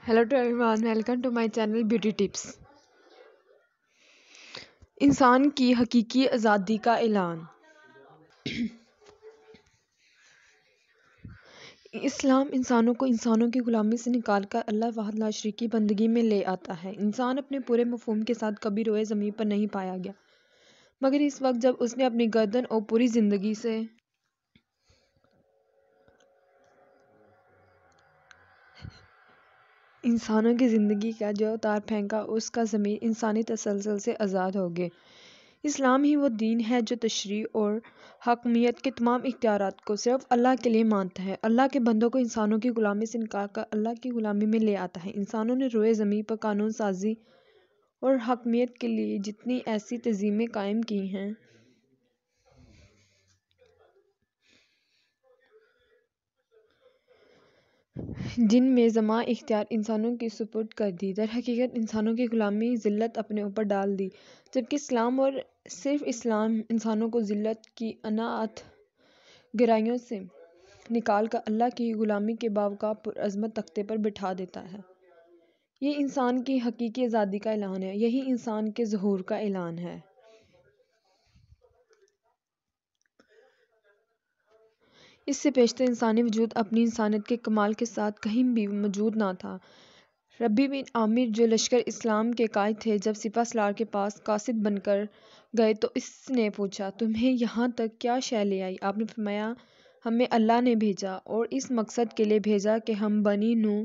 Hello to everyone, welcome to my channel Beauty Tips. انسان کی حقیقی آزادی کا اعلان. اسلام انسانوں کو انسانوں کی غلامی سے نکال کر اللہ وحدہ لا شریک کی بندگی میں لے آتا ہے. انسان اپنے پورے مفہوم کے ساتھ کبھی روئے زمین پر نہیں پایا گیا، مگر اس وقت جب اس نے اپنی گردن اور پوری زندگی سے انسانوں کی زندگی کا جو تار پھینکا، اس کا ضمیر انسانی تسلسل سے آزاد ہو گئے. اسلام ہی وہ دین ہے جو تشریع اور حاکمیت کے تمام اختیارات کو صرف اللہ کے لیے مانتا ہے. اللہ کے بندوں کو انسانوں کی غلامی سے نکال کر اللہ کی غلامی میں لے آتا ہے. انسانوں نے روئے زمین پر قانون سازی اور حاکمیت کے لیے جتنی ایسی تنظیمیں قائم کی ہیں، جن میں جماع اختیار انسانوں کی سپرد کر دی، در حقیقت انسانوں کی غلامی ذلت اپنے اوپر ڈال دی، جبکہ اسلام اور صرف اسلام انسانوں کو ذلت کی اناعت گرائیوں سے نکال کر اللہ کی غلامی کے باوقار پرعظمت تختے پر بٹھا دیتا ہے. یہ انسان کی حقیقی آزادی کا اعلان ہے، یہی انسان کے ظہور کا اعلان ہے. اس سے پیشتر انسانی وجود اپنی انسانیت کے کمال کے ساتھ کہیں بھی موجود نہ تھا. ربیع بن عامر جو لشکر اسلام کے قائد تھے، جب سپہ سالار کے پاس قاصد بن کر گئے تو اس نے پوچھا، تمہیں یہاں تک کیا شے لے آئی؟ آپ نے فرمایا، ہمیں اللہ نے بھیجا اور اس مقصد کے لیے بھیجا کہ ہم بنی نوح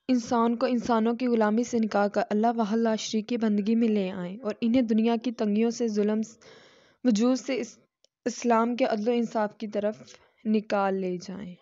انسان کو انسانوں کی غلامی سے نکال کر اللہ وحدہ لا شریک کی بندگی میں لے آئیں اور انہیں دنیا کی تنگیوں سے، ظلم وجود سے اسلام کے عدل و انصاف کی طرف نکال لے جائیں.